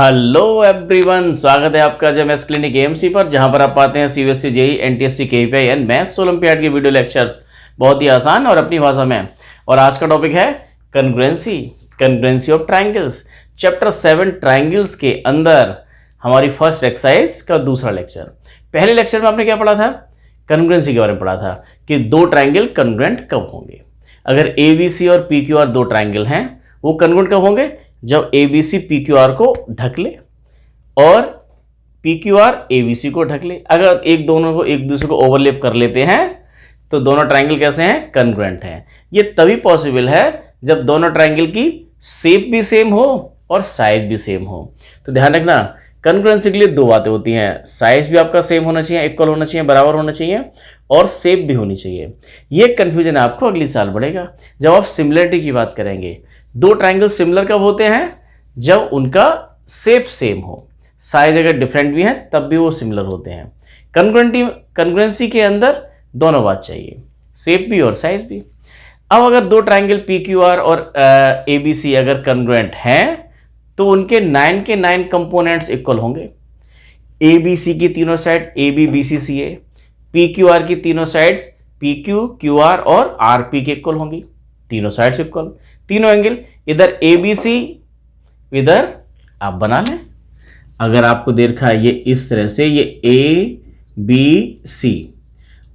Hello everyone, स्वागत है आपका जेएमएस क्लिनिक एएमसी पर, जहां पर आप पाते हैं CBSE, JEE, NTSC, KVPY and maths olympiad के वीडियो लेक्चर्स बहुत ही आसान और अपनी भाषा में। और आज का टॉपिक है कंग्रुएंसी ऑफ ट्रायंगल्स, चैप्टर 7 ट्रायंगल्स के अंदर हमारी फर्स्ट एक्सरसाइज का दूसरा लेक्चर। पहले लेक्चर में आपने क्या पढ़ा था? कंग्रुएंसी के बारे में पढ़ा था कि दो ट्रायंगल कंग्रुएंट कब होंगे। अगर एबीसी और पीक्यूआर दो ट्रायंगल हैं, वो कंग्रुएंट कब होंगे? जब ABC PQR को ढक ले और PQR ABC को ढक ले। अगर दोनों को एक दूसरे को ओवरलैप कर लेते हैं तो दोनों ट्रायंगल कैसे हैं? कंग्रुएंट हैं। ये तभी पॉसिबल है जब दोनों ट्रायंगल की शेप भी सेम हो और साइज भी सेम हो। तो ध्यान रखना, कंग्रुएंसी के लिए दो बातें होती हैं, साइज भी आपका सेम होना चाहिए, इक्वल होना चाहिए, बराबर होना चाहिए, और शेप भी होनी चाहिए। ये कंफ्यूजन आपको अगली साल बढ़ेगा जब आप सिमिलरिटी की बात करेंगे। दो ट्रायंगल सिमिलर कब होते हैं? जब उनका शेप सेम हो, साइज अगर डिफरेंट भी है तब भी वो सिमिलर होते हैं। कंग्रुएंसी के अंदर दोनों बात चाहिए, शेप भी और साइज भी। अब अगर दो ट्रायंगल PQR और ABC अगर कंग्रुएंट हैं तो उनके 9 के 9 कंपोनेंट्स इक्वल होंगे। ABC की तीनों साइड ABBCCA, PQR की तीनों साइड्स PQ, QR और RP के इक्वल होंगी। तीनों साइड्स इक्वल, तीनों एंगल, इधर ABC, इधर आप बना लें। अगर आपको दे रखा है ये इस तरह से, ये ABC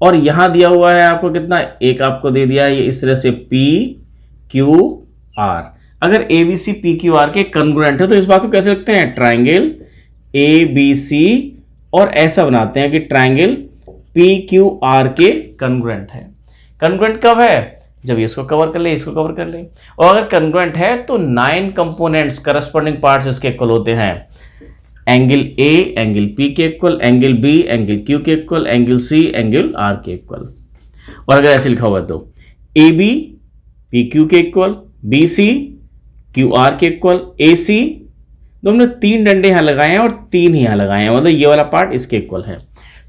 और यहां दिया हुआ है आपको कितना, एक आपको दे दिया है ये इस तरह से PQR। अगर ABC PQR के कंग्रुएंट है तो इस बात को कैसे लिखते हैं? ट्रायंगल ABC, और ऐसा बनाते हैं कि ट्रायंगल PQR के कंग्रुएंट है। कंग्रुएंट कब है? जब इसको कवर कर ले, इसको कवर कर ले। और अगर कंग्रुएंट है तो 9 कंपोनेंट्स करस्पॉन्डिंग पार्ट्स इसके इक्वल होते हैं। एंगल A एंगल P के equal, angle B angle Q के equal, angle C angle R के इक्वल। और अगर ऐसे लिखा हुआ तो AB PQ के इक्वल, BC QR के इक्वल, AC, दोनों 3 डंडे यहां लगाए हैं और 3 यहां लगाए हैं, मतलब ये वाला पार्ट इसके इक्वल है।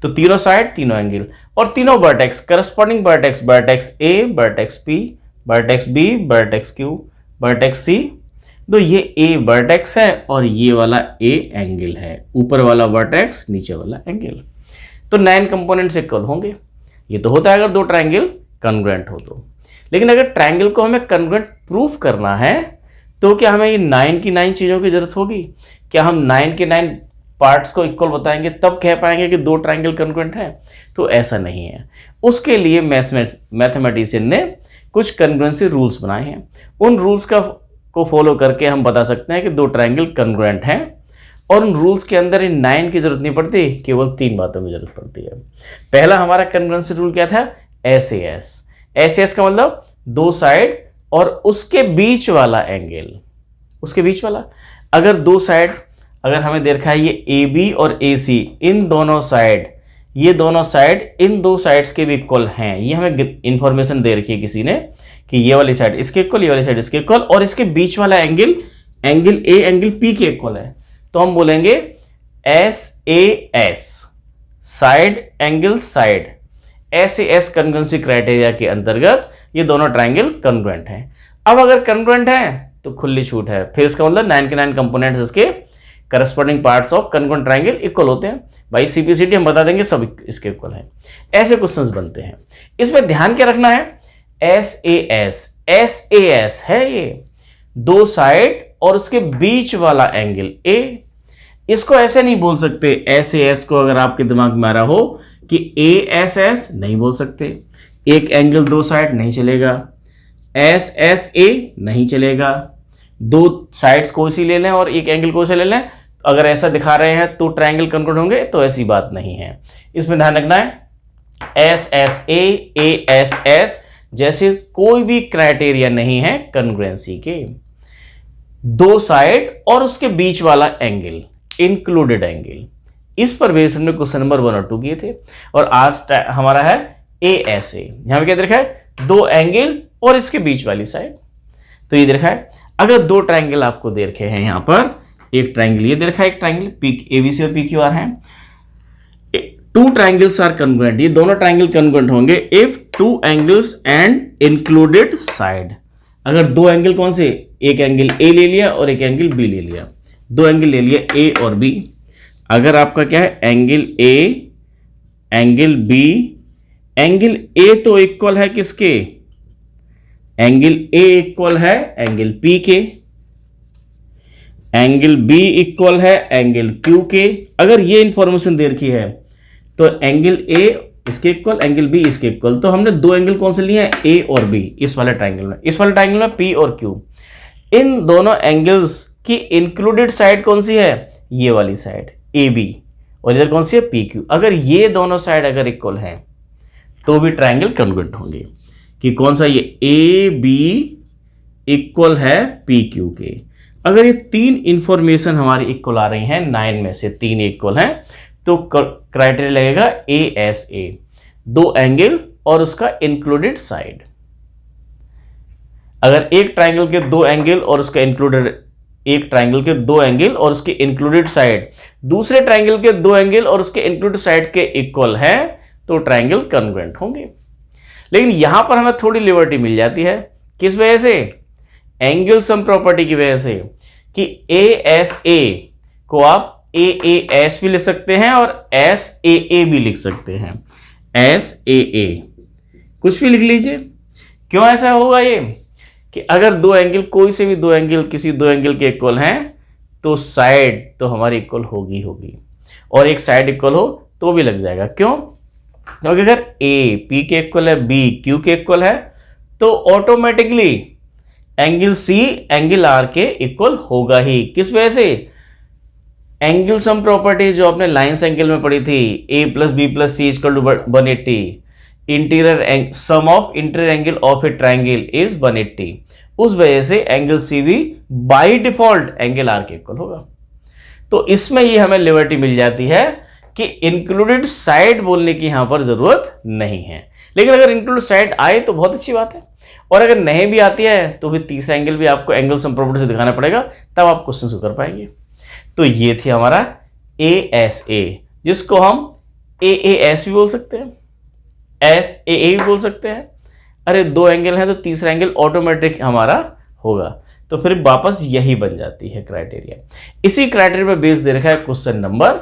तो तीनों साइड, तीनों एंगल और तीनों vertex, corresponding vertex, vertex A, vertex P, vertex B, vertex Q, vertex C। तो ये A वर्टेक्स है और ये वाला A एंगल है, ऊपर वाला वर्टेक्स, नीचे वाला एंगल। तो 9 कंपोनेंट्स इक्वल होंगे। ये तो होता है अगर दो ट्रायंगल कंग्रुएंट हो तो। लेकिन अगर ट्रायंगल को हमें कंग्रुएंट प्रूफ करना है तो क्या हमें ये 9 की 9 चीजों की जरूरत होगी? क्या हम 9 के 9 पार्ट्स को इक्वल बताएंगे तब कह पाएंगे कि दो ट्रायंगल कंग्रुएंट है? तो ऐसा नहीं है। उसके लिए मैथमेटिशियन ने कुछ कंग्रुएंसी रूल्स बनाए हैं। उन रूल्स को फॉलो करके हम बता सकते हैं कि दो ट्रायंगल कंग्रुएंट हैं। और उन रूल्स के अंदर इन 9 की जरूरत नहीं पड़ती, केवल 3 बातों की जरूरत पड़ती है। पहला हमारा कंग्रुएंसी रूल क्या था? SAS का मतलब दो साइड और उसके बीच वाला एंगल, उसके बीच वाला। अगर दो साइड, अगर हमें दे रखा है ये AB और AC, इन दोनों साइड, ये दोनों साइड इन दो साइड्स के भी इक्वल हैं, ये हमें इंफॉर्मेशन दे रखी है किसी ने कि ये वाली साइड इसके इक्वल, ये वाली साइड इसके इक्वल, और इसके बीच वाला एंगल A एंगल P के इक्वल है, तो हम बोलेंगे SAS, side angle side. SAS congruency criteria के अंतर्गत ये दोनों ट्रायंगल कंग्रुएंट हैं। अब अगर कंग्रुएंट हैं तो खुली छूट है, फिर इसका मतलब 9 के 9 कंपोनेंट्स इसके corresponding parts of congruent triangle equal होते हैं। भाई CPCT हम बता देंगे सब इसके इक्वल है। ऐसे क्वेश्चंस बनते हैं। इसमें ध्यान क्या रखना है? SAS है ये दो साइड और उसके बीच वाला एंगल A। इसको ऐसे नहीं बोल सकते, SAS को अगर आपके दिमाग में आ रहा हो कि ASS, नहीं बोल सकते। एक एंगल दो साइड नहीं चलेगा, SSA नहीं चलेगा। दो साइड्स कोई सी ले लें और एक एंगल कोई सा ले लें, अगर ऐसा दिखा रहे हैं तो ट्रायंगल कंग्रुएंट होंगे, तो ऐसी बात नहीं है। इसमें ध्यान रखना है SSA, ASS जैसे कोई भी क्राइटेरिया नहीं है कंग्रुएंसी के। दो साइड और उसके बीच वाला एंगल, इंक्लूडेड एंगल, इस पर बेस हमने क्वेश्चन नंबर 1 और 2 किए थे। और आज हमारा है ASA। यहां पे क्या देखा है? दो एंगल और इसके बीच वाली साइड। तो ये देखा है, अगर दो ट्रायंगल आपको दे रखे हैं, यहां पर एक ट्रायंगल ये दे रखा है, एक ट्रायंगल ABC और PQR है। 2 ट्रायंगल्स आर कंग्रुएंट, ये दोनों ट्रायंगल कंग्रुएंट होंगे if 2 angles and included side. अगर दो एंगल कौन से? एक एंगल A ले लिया और एक एंगल B ले लिया। दो एंगल ले लिया ए और बी। अगर आपका क्या है angle A, angle B, angle A तो इक्वल है किसके, एंगल ए इक्वल है एंगल पी के, एंगल बी इक्वल है एंगल क्यू के। अगर ये इंफॉर्मेशन दे रखी है तो एंगल ए इसके इक्वल, एंगल बी इसके इक्वल। तो हमने दो एंगल कौन से लिए हैं, ए और बी, इस वाले ट्राइंगल में। इस वाले ट्राइंगल में पी और क्यू, इन दोनों एंगल्स की इंक्लूडेड साइड कौन सी है, ये वाली साइड ए बी, और इधर कौन सी है पी क्यू। अगर ये दोनों साइड अगर इक्वल हैं तो भी ट्राइंगल कॉन्ग्रुएंट होंगे। कि कौन सा, ये ए बी इक्वल है पी क्यू के। अगर ये तीन इंफॉर्मेशन हमारी इक्वल आ रही हैं, 9 में से 3 इक्वल हैं, तो क्राइटेरिया लगेगा ए एस ए, दो एंगल और उसका इंक्लूडेड साइड। अगर एक ट्राइंगल के दो एंगल और उसका इंक्लूडेड, एक ट्राइंगल के दो एंगल और उसके इंक्लूडेड साइड दूसरे ट्राइंगल के दो एंगल और उसके इंक्लूडेड साइड के इक्वल है, तो ट्राइंगल कॉन्ग्रुएंट होंगे। लेकिन यहां पर हमें थोड़ी लिबर्टी मिल जाती है, किस वजह से, एंगल सम प्रॉपर्टी की वजह से, कि ए एस ए को आप ए ए एस भी लिख सकते हैं और एस ए ए भी लिख सकते हैं, एस ए ए कुछ भी लिख लीजिए। क्यों ऐसा होगा ये, कि अगर दो एंगल, कोई से भी दो एंगल किसी दो एंगल के इक्वल हैं तो साइड तो हमारी इक्वल होगी, और एक साइड इक्वल हो तो भी लग जाएगा। क्यों, क्योंकि अगर ए पी के इक्वल है, बी क्यू के इक्वल है, तो automatically angle C angle R के इक्वल होगा ही। किस वजह से, एंगल सम प्रॉपर्टी जो आपने लाइन्स एंगल में पढ़ी थी, A plus B plus C equal to 180, interior sum of interior angle of a triangle is 180। उस वजह से एंगल सी भी बाय डिफॉल्ट एंगल आर के इक्वल होगा। तो इसमें ये हमें लिबर्टी मिल जाती है कि इंक्लूडेड साइड बोलने की यहां पर जरूरत नहीं है। लेकिन अगर इंक्लूडेड साइड आए तो बहुत अच्छी बात है, और अगर नहीं भी आती है तो फिर तीसरा एंगल भी आपको एंगल सम प्रॉपर्टी से दिखाना पड़ेगा, तब आप क्वेश्चन को कर पाएंगे। तो ये थी हमारा ए एस ए, जिसको हम ए ए एस भी बोल सकते हैं, एस ए ए भी बोल सकते हैं। अरे दो एंगल है तो तीसरा एंगल ऑटोमेटिक हमारा होगा, तो फिर वापस यही बन जाती है क्राइटेरिया। इसी क्राइटेरिया पे बेस दे रखा है क्वेश्चन नंबर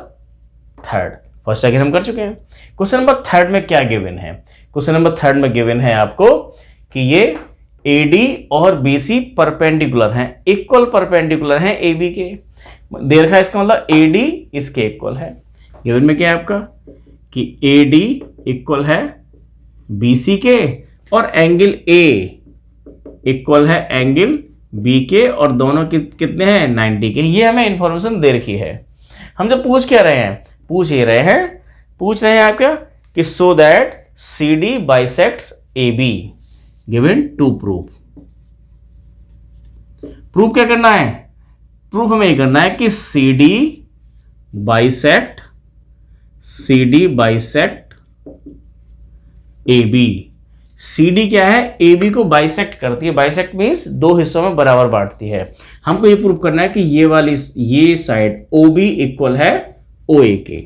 3। फर्स्ट सेकंड हम कर चुके हैं। क्वेश्चन नंबर 3 में क्या गिवन है, क्वेश्चन नंबर 3 में गिवन है आपको कि ये AD और BC परपेंडिकुलर हैं, इक्वल परपेंडिकुलर हैं AB के। दे रखा है इसका मतलब AD इसके इक्वल है। गिवन में क्या है आपका कि AD इक्वल है BC के और एंगल A इक्वल है एंगल B के, और दोनों कितने हैं 90 के। ये हमें इंफॉर्मेशन दे रखी है। हम जब पूछ क्या रहे हैं, पूछ रहे हैं आप क्या कि so that CD bisects AB given to proof. Proof क्या करना है, प्रूफ हमें ये करना है कि CD बाइसेक्ट AB। CD क्या है, AB को बाइसेक्ट करती है। बाइसेक्ट मीन्स दो हिस्सों में बराबर बांटती है। हमको ये प्रूफ करना है कि ये साइड OB इक्वल है OA के,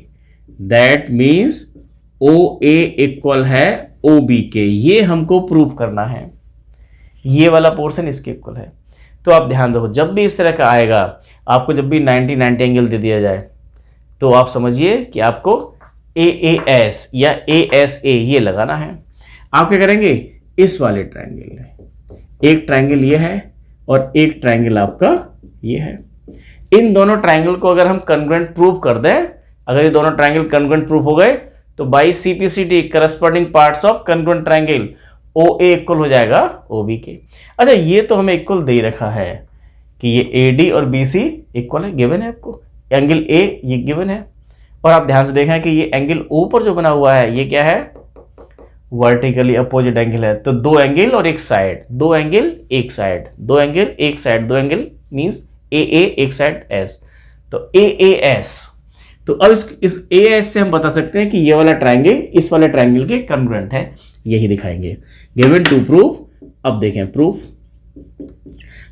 दैट मीन्स OA इक्वल है OB के। ये हमको प्रूफ करना है, ये वाला पोर्शन इसके इक्वल है। तो आप ध्यान दो, जब भी इस तरह का आएगा, आपको जब भी 90 एंगल दे दिया जाए, तो आप समझिए कि आपको AAS या ASA ये लगाना है। आप क्या करेंगे, इस वाले ट्राइंगल में एक ट्राइंगल ये है और एक ट्राइंगल आपका ये है। इन दोनों ट्राइंगल को अगर हम कॉन्ग्रुएंट प्रूव कर दें, अगर ये दोनों ट्राइंगल कॉन्ग्रुएंट प्रूफ हो गए, तो by CPCT corresponding parts of congruent triangle OA equal हो जाएगा OB के। अच्छा, ये तो हमें इक्वल दे रखा है कि ये AD और BC इक्वल है, गिवन है आपको। एंगल A ये गिवन है, और आप ध्यान से देखें कि ये एंगल O पर जो बना हुआ है ये क्या है, वर्टिकली अपोजिट एंगल है। तो दो एंगल और एक साइड, दो एंगल एक साइड, दो एंगल एक साइड, दो एंगल मीन्स AA एक साइड S, तो AAS। तो अब इस AS से हम बता सकते हैं कि ये वाला ट्राइंगल इस वाले ट्राइंगल के कॉन्ग्रुएंट है, यही दिखाएंगे। Given to proof. अब देखें प्रूफ,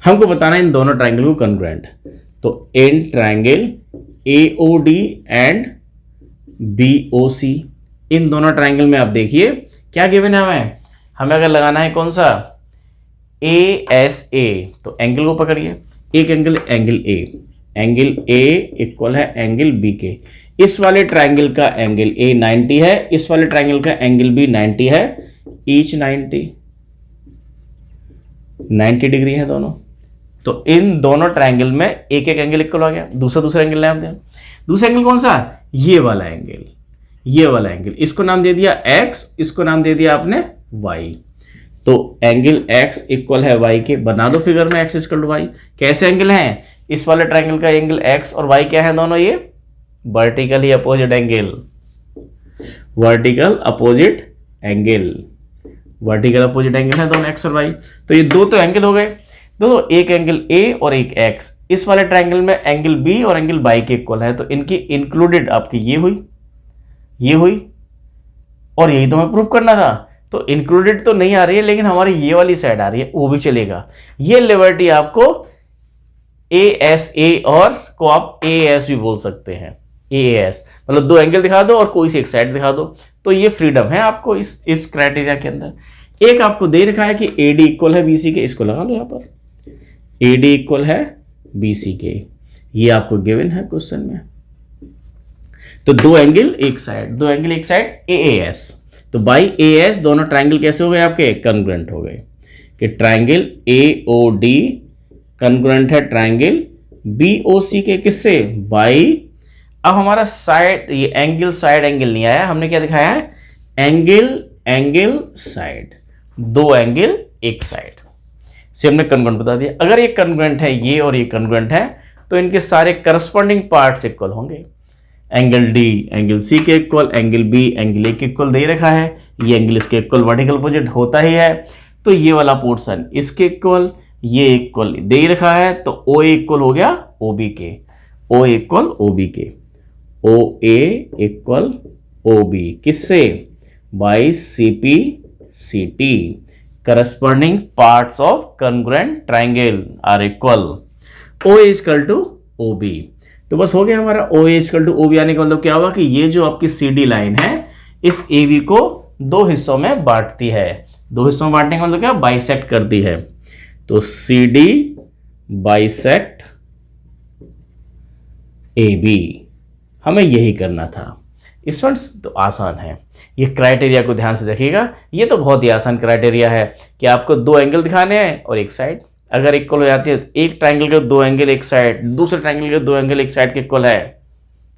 हमको बताना है इन दोनों ट्राइंगल को कॉन्ग्रुएंट। तो in triangle AOD and BOC, इन दोनों ट्राइंगल में आप देखिए क्या गिवन है, हमें अगर लगाना है कौन सा ASA, तो एंगल को पकड़िए, एक angle A, angle A equal है एंगल बी के। इस वाले ट्राइंगल का एंगल ए 90 है, इस वाले ट्राइंगल का एंगल बी 90 है, ईच 90 डिग्री है दोनों। तो इन दोनों ट्राइंगल में एक एक एंगल इक्वल हो गया। दूसरा एंगल नाम दिया, दूसरा एंगल कौन सा? ये वाला एंगल, ये वाला एंगल, इसको नाम दे दिया x, इसको नाम दे दिया आपने y। तो एंगल x इक्वल है y के, बना दो फिगर में x इक्वल टू y। कैसे एंगल हैं? इस वाले ट्राइंगल का एंगल x और y क्या है दोनों? ये vertically opposite angle, vertical opposite angle, vertical opposite angle है दोनों x और y। तो ये दो तो एंगल हो गए, दो, एक एंगल a और एक x। इस वाले ट्राइंगल में एंगल b और एंगल y के इक्वल है, तो इनकी इंक्लूडेड आपकी ये हुई, ये हुई, और यही तो हमें प्रूफ करना था। तो इंक्लूडेड तो नहीं आ रही है, लेकिन हमारी ये वाली साइड आ रही है, वो भी चलेगा। ये लिबर्टी आपको ASA और को आप AS भी बोल सकते हैं। AS मतलब दो एंगल दिखा दो और कोई सी एक साइड दिखा दो, तो ये फ्रीडम है आपको इस क्राइटेरिया के अंदर। एक आपको दे रखा है कि AD इक्वल है BC के, इसको लगा लो यहाँ पर, AD इक्वल है BC के, ये आपको गिवन है क्वेश्चन में। तो दो एंगल एक साइड, दो एंगल एक साइड, AAS। तो बाई AS दोनों ट्राइंगल कैसे हो गए आपके? कॉन्ग्रुएंट हो गए, कि ट्राइंगल AOD कॉन्ग्रुएंट है ट्राइंगल BOC के, किससे? बाई, अब हमारा साइड, ये एंगल साइड एंगल नहीं आया, हमने क्या दिखाया है? एंगल साइड, दो एंगल एक साइड से हमने कॉन्ग्रुएंट बता दिया। अगर ये कॉन्ग्रुएंट है, ये और ये कॉन्ग्रुएंट है, तो इनके सारे करस्पॉन्डिंग पार्ट्स इक्वल होंगे। एंगल D एंगल C के equal, angle B angle A के इक्वल दे रखा है, ये एंगल इसके इक्वल वर्टिकल अपोजिट होता ही है, तो ये वाला पोर्शन इसके इक्वल, ये इक्वल दे रखा है, तो OA इक्वल हो गया OB के, OA इक्वल OB के, OA इक्वल OB किससे? By CP CT। Corresponding parts of congruent triangle are equal, OA equal to OB। तो बस हो गया हमारा। OA इक्वल टू OB आने का मतलब क्या हुआ कि ये जो आपकी CD लाइन है, इस AB को दो हिस्सों में बांटती है। दो हिस्सों में बांटने का मतलब क्या? बाइसेक्ट करती है। तो CD बाइसेक्ट AB, हमें यही करना था। स्टूडेंट्स तो आसान है, ये क्राइटेरिया को ध्यान से देखिएगा। ये तो बहुत ही आसान क्राइटेरिया है कि आपको दो एंगल दिखाने हैं और एक साइड अगर इक्वल हो जाती है, तो एक ट्राइंगल के दो एंगल एक साइड, दूसरे ट्राइंगल के दो एंगल एक साइड के इक्वल है,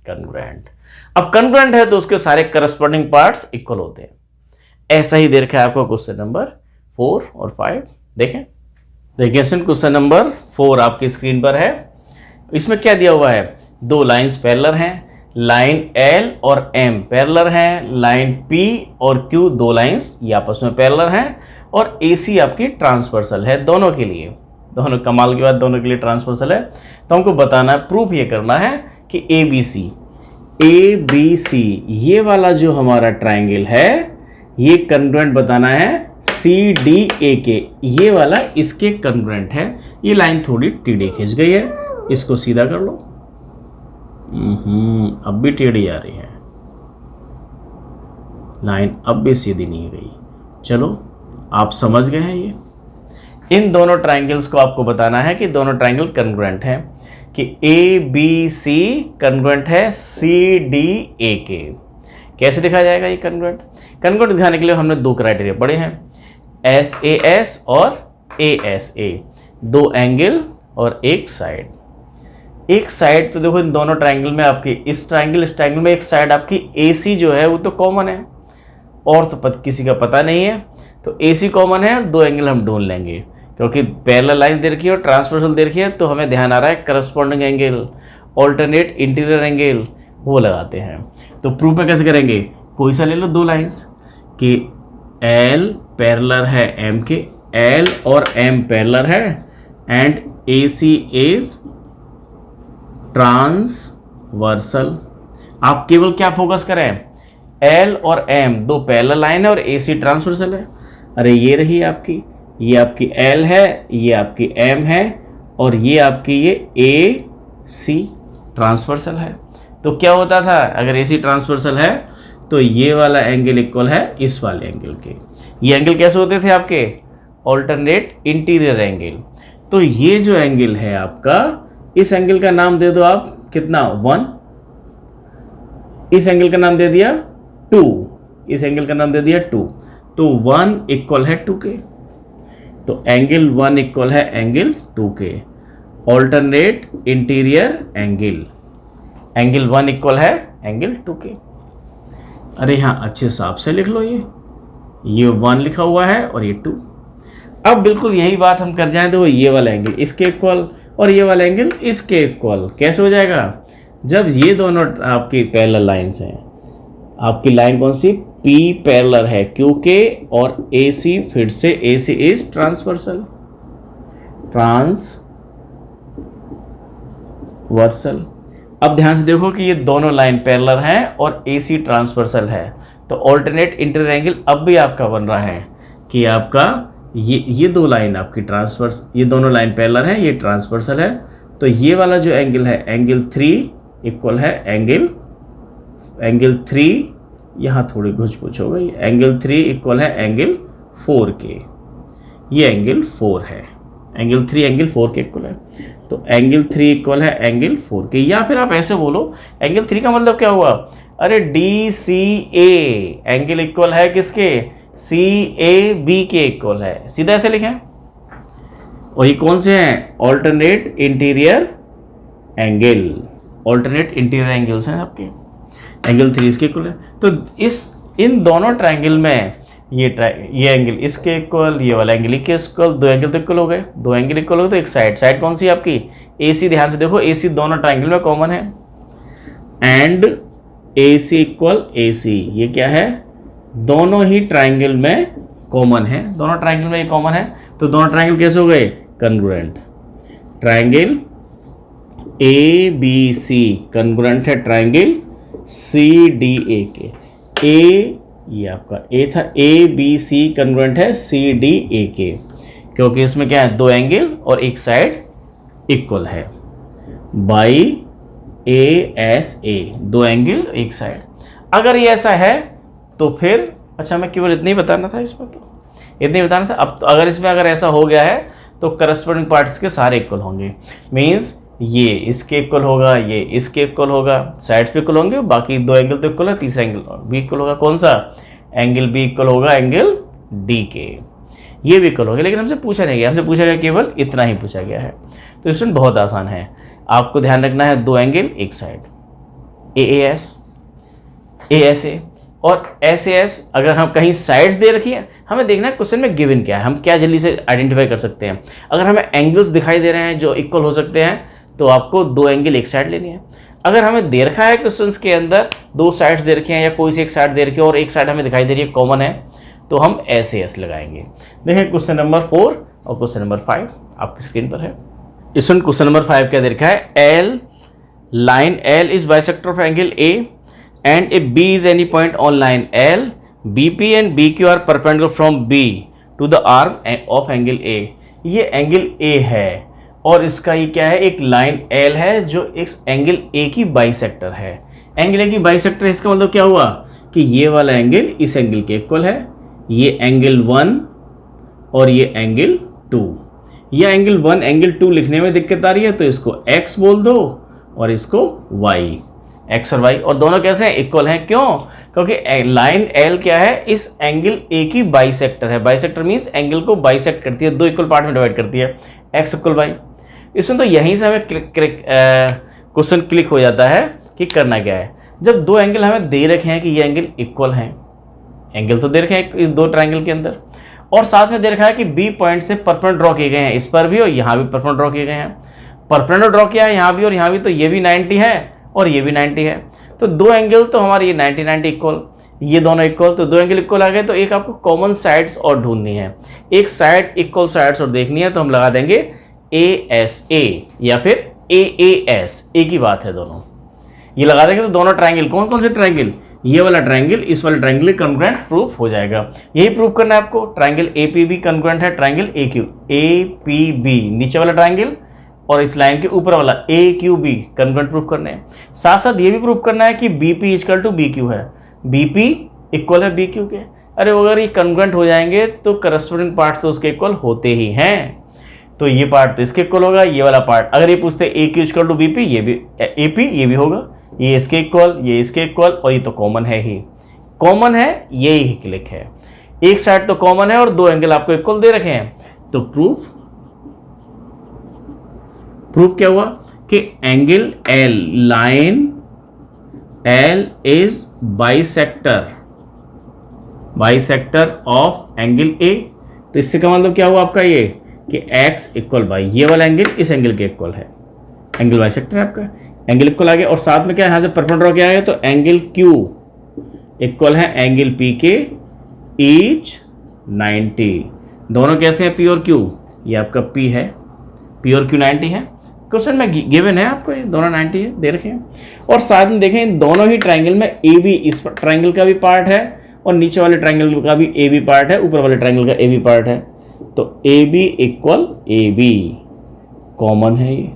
कॉन्ग्रुएंट। अब कॉन्ग्रुएंट है तो उसके सारे करस्पॉन्डिंग पार्ट्स इक्वल होते हैं। ऐसा ही दे रखा है आपको क्वेश्चन नंबर 4 और 5। देखें, देखिए क्वेश्चन नंबर 4 आपकी स्क्रीन पर है। इसमें क्या दिया हुआ है? दो लाइंस पैरेलल हैं, लाइन L और M पैरेलल हैं, लाइन P और Q दो लाइंस ये आपस में पैरेलल हैं, और AC आपकी ट्रांसवर्सल है दोनों के लिए। दोनों कमाल की बात, दोनों के लिए ट्रांसवर्सल है। तो हमको बताना है, प्रूफ ये करना है कि ABC ये वाला जो हमारा ट्राइंगल है, ये कॉन्ग्रुएंट बताना है CDA के, ये वाला इसके कॉन्ग्रुएंट है। ये लाइन थोड़ी टेढ़ी खिंच गई है, इसको सीधा कर लो। अब भी टेढ़ी आ रही है लाइन, अब भी सीधी नहीं गई। चलो आप समझ गए हैं। ये इन दोनों ट्राइंगल्स को आपको बताना है कि दोनों ट्राइंगल कॉन्ग्रुएंट हैं, कि ABC कॉन्ग्रुएंट है CDA के। कैसे दिखाया जाएगा ये कॉन्ग्रुएंट? कॉन्ग्रुएंट दिखाने के लिए हमने दो क्राइटेरिया पढ़े हैं, SAS और ASA, दो एंगल और एक साइड। एक साइड तो देखो इन दोनों ट्राइंगल में आपकी, इस ट्राइंगल में एक साइड आपकी AC जो है वो तो कॉमन है, और तो किसी का पता नहीं है, तो AC कॉमन है, दो एंगल हम ढूंढ लेंगे। क्योंकि पैरेलल लाइन दे रखी है और ट्रांसवर्सल दे रखी है, तो हमें ध्यान आ रहा है corresponding angle, alternate interior angle, वो लगाते हैं। तो प्रूफ में कैसे करेंगे? कोई सा ले लो दो लाइंस, कि L पैरेलल है M के, L और M पैरेलल है, एंड AC इज ट्रांसवर्सल। आप केवल क्या फोकस करें? L और M दो पैरेलल लाइन है और AC ट्रांसवर्सल है। अरे ये रही आपकी, ये आपकी L है, ये आपकी M है, और ये आपकी ये AC ट्रांसवर्सल है। तो क्या होता था अगर AC ट्रांसवर्सल है तो ये वाला एंगल इक्वल है इस वाले एंगल के। ये एंगल कैसे होते थे आपके? Alternate interior angle. तो ये जो एंगल है आपका, इस एंगल का नाम दे दो आप कितना 1, इस एंगल का नाम दे दिया 2, इस एंगल का नाम दे दिया 2, तो 1 इक्वल है 2k, तो एंगल 1 इक्वल है angle 2k। Alternate interior angle, angle 1 equal है एंगल 2k। अरे हाँ अच्छे हिसाब से लिख लो, ये 1 लिखा हुआ है और ये 2। अब बिल्कुल यही बात हम कर जाएं तो ये वाला एंगल इसके इक्वल और ये वाला एंगल इसके इक्वल कैसे हो जाएगा? जब ये दोनों आपकी पैरेलल लाइंस हैं, आपकी लाइन कौन सी P पैरेलल है QK और AC, फिर से AC इज ट्रांसवर्सल, अब ध्यान से देखो कि ये दोनों लाइन पैरेलल हैं और AC ट्रांसवर्सल है, तो ऑल्टरनेट इंटीरियर एंगल अब भी आपका बन रहा है कि आपका ये दो लाइन आपकी ट्रांसवर्स, ये दोनों लाइन पैरेलल है, ये ट्रांसवर्सल है, तो ये वाला जो एंगल है एंगल 3 इक्वल है एंगल 3, यहाँ थोड़ी घुच हो गई, एंगल 3 इक्वल है एंगल 4k, ये एंगल 4 है, एंगल 3 एंगल 4 के इक्वल है, तो एंगल 3 इक्वल है एंगल 4k। या फिर आप ऐसे बोलो एंगल 3 का मतलब क्या हुआ? अरे DCA एंगल इक्वल है किसके? CAB के इक्वल है, सीधा ऐसे लिखें। और ये कौन से हैं? Alternate interior angle, alternate interior angles हैं आपके, एंगल 3 इसके इक्वल है। तो इन दोनों ट्रायंगल में ये एंगल इसके इक्वल, ये वाला एंगल के इक्वल, दो एंगल तो इक्वल हो गए, दो एंगल इक्वल हो गए, तो एक साइड कौन सी है आपकी? AC। ध्यान से देखो AC दोनों ट्रायंगल में कॉमन है, एंड AC इक्वल AC, ये क्या है? दोनों ही ट्रायंगल में कॉमन है, दोनों ट्रायंगल में ये कॉमन है, तो दोनों ट्रायंगल कैसे हो गए? कन्ग्रुएंट। ट्रायंगल ABC कन्ग्रुएंट है ट्रायंगल CDA के। ये आपका A था, ABC कन्ग्रुएंट है CDA के, क्योंकि इसमें क्या है? दो एंगल और एक साइड इक्वल है, बाई ASA, दो एंगल एक साइड। अगर ये ऐसा है तो फिर अच्छा, मैं केवल इतना ही बताना था इसमें, तो इतना ही बताना था। अब तो अगर ऐसा हो गया है तो करस्पॉन्डिंग पार्ट्स के सारे इक्वल होंगे, मीन्स ये इसके इक्वल होगा, ये इसके इक्वल होगा, साइड्स पे इक्वल होंगे, बाकी दो एंगल तो इक्वल है, तीसरा एंगल भी इक्वल होगा। कौन सा? एंगल बी इक्वल होगा एंगल डी के, ये भी इक्वल होगा। लेकिन हमसे पूछा नहीं गया, हमसे पूछा गया केवल इतना ही पूछा गया है। तो स्टूडेंट बहुत आसान है, आपको ध्यान रखना है दो एंगल एक साइड, ASA और SAS। अगर हम कहीं साइड्स दे रखी है, हमें देखना है क्वेश्चन में गिवन क्या है, हम क्या जल्दी से आइडेंटिफाई कर सकते हैं। अगर हमें एंगल्स दिखाई दे रहे हैं जो इक्वल हो सकते हैं, तो आपको दो एंगल एक साइड लेनी है। अगर हमें दे रखा है क्वेश्चंस के अंदर दो साइड्स दे रखे हैं या कोई सी एक साइड दे रखी है और एक साइड हमें दिखाई दे रही है कॉमन है, तो हम SAS लगाएंगे। देखें क्वेश्चन नंबर 4 और क्वेश्चन नंबर 5 आपकी स्क्रीन पर है। इसमें क्वेश्चन नंबर 5 क्या दे रखा है? Line L is bisector of angle A and if B is any point on line L, BP and BQ are perpendicular from B to the arc of angle A। ये angle A है और इसका ये क्या है? एक line L है जो एक एंगल A की बाइसेक्टर है। एंगल A की बाइसेक्टर है, इसका मतलब क्या हुआ कि ये वाला एंगल इस एंगल के इक्वल है, ये एंगल 1 और ये एंगल 2। ये एंगल 1 एंगल 2 लिखने में दिक्कत आ रही है, तो इसको X बोल दो और इसको Y, X और Y, और दोनों कैसे हैं? इक्वल हैं। क्यों? क्योंकि लाइन L क्या है? इस एंगल A की बाइसेक्टर है। बाइसेक्टर मींस एंगल को बाइसेक्ट करती है, दो इक्वल पार्ट में डिवाइड करती है, X इक्वल Y। इसमें तो यहीं से हमें क्वेश्चन क्लिक हो जाता है कि करना क्या है। जब दो एंगल हमें दे रखे हैं कि ये एंगल इक्वल हैं, एंगल तो दे रखे हैं इस दो ट्राइंगल के अंदर, और साथ में दे रखा है कि B पॉइंट से परपेंडिकुलर ड्रॉ किए गए हैं, इस पर भी और यहाँ भी परपेंडिकुलर ड्रॉ किए गए हैं। परपेंडिकुलर ड्रॉ किया है यहाँ भी और यहाँ भी, तो ये भी 90 है और ये भी 90 है, तो दो एंगल तो हमारे ये 90 इक्वल, ये दोनों इक्वल, तो दो एंगल इक्वल आ गए। तो एक आपको कॉमन साइड्स और ढूंढनी है, एक साइड इक्वल साइड्स और देखनी है, तो हम लगा देंगे ASA या फिर AAS, एक ही बात है दोनों, ये लगा देंगे। तो दोनों ट्राइंगल, कौन कौन से ट्राइंगल? ये वाला ट्राइंगल इस वाले ट्राइंगल कॉन्ग्रुएंट प्रूफ हो जाएगा। यही प्रूफ करना है आपको। ट्राइंगल APB कॉन्ग्रुएंट है ट्राइंगल APB, नीचे वाला ट्राइंगल, और इस लाइन के ऊपर वाला AQB कॉन्ग्रुएंट प्रूफ करने हैं। साथ साथ ये भी प्रूफ करना है कि BP इक्वल टू BQ है, BP इक्वल है BQ के। अरे अगर ये कॉन्ग्रुएंट हो जाएंगे तो करस्पॉन्डिंग पार्ट्स तो उसके इक्वल होते ही हैं। तो ये पार्ट तो इसके इक्वल होगा, ये वाला पार्ट। अगर ये पूछते ए क्यू इक्वल टू बीपी, ये भी एपी, ये भी होगा, ये इसके इक्वल, ये इसके इक्वल, और ये तो कॉमन है ही, कॉमन है, यही क्लिक है। एक साइड तो कॉमन है और दो एंगल आपको इक्वल दे रखे हैं, तो प्रूफ क्या हुआ कि angle L, line L is bisector of angle A. तो इससे का मतलब क्या हुआ आपका ये कि x इक्वल बाई ये वाला एंगल इस एंगल के इक्वल है, एंगल बाइसेक्टर है आपका, एंगल इक्वल आ गया। और साथ में क्या है, यहाँ से परपेंडिकुलर क्या है, तो एंगल Q इक्वल है एंगल P के ईच 90। दोनों कैसे हैं, P और Q, ये आपका P है, P और Q 90 है। क्वेश्चन में गिवन है आपको, ये दोनों 90 है दे रखे हैं। और साथ में देखें इन दोनों ही ट्राइंगल में ए बी, इस ट्राइंगल का भी पार्ट है और नीचे वाले ट्राइंगल का भी ए बी पार्ट है, ऊपर वाले ट्राइंगल का ए बी पार्ट है। तो A B equal A B common है ये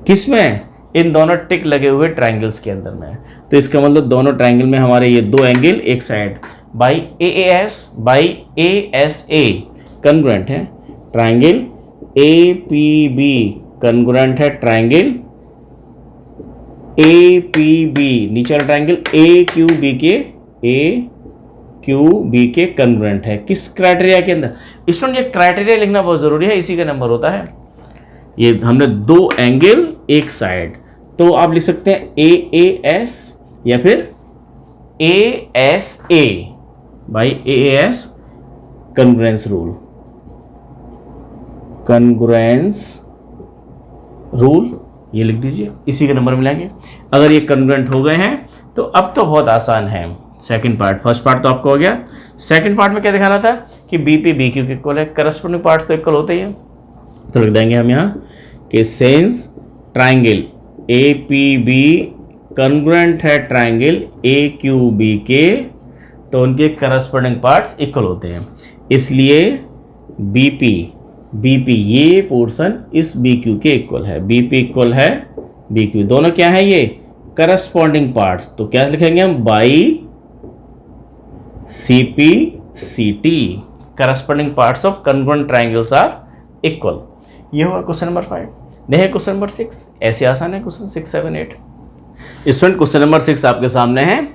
किसमें, इन दोनों टिक लगे हुए ट्राइंगल्स के अंदर में। तो इसका मतलब दोनों ट्राइंगल में हमारे ये दो एंगल एक side by A S A congruent है, triangle A P B congruent है ट्राइंगल ए पी बी, नीचे वाला ट्राइंगल ए क्यू बी के कन्ग्रुएंट है। किस क्राइटेरिया के अंदर, स्टूडेंट ये क्राइटेरिया लिखना बहुत जरूरी है, इसी का नंबर होता है। ये हमने दो एंगल एक साइड, तो आप लिख सकते हैं ए एस या फिर A S A by A S congruence rule, ये लिख दीजिए, इसी के नंबर मिलाएंगे। अगर ये कन्ग्रुएंट हो गए हैं तो अब तो बहुत आसान है सेकंड पार्ट। फर्स्ट पार्ट तो आपको हो गया, सेकंड पार्ट में क्या दिखाना था कि बीपी बी क्यू के इक्वल है, करस्पॉन्डिंग पार्ट्स तो इक्वल होते ही हैं। तो लिख देंगे हम यहाँ कि since triangle A P B congruent है ट्राइंगल ए क्यू बी के, तो उनके करस्पॉन्डिंग पार्ट्स इक्वल होते हैं, इसलिए बीपी ये पोर्शन इस बी क्यू के इक्वल है, बीपी इक्वल है बी क्यू, दोनों क्या है ये करस्पॉन्डिंग पार्ट्स। तो क्या लिखेंगे हम, by CP CT corresponding parts of congruent triangles are equal. ये होगा क्वेश्चन नंबर 5। देखें क्वेश्चन नंबर 6, ऐसे आसान है क्वेश्चन 6, 7, 8। स्टूडेंट क्वेश्चन नंबर 6 आपके सामने है,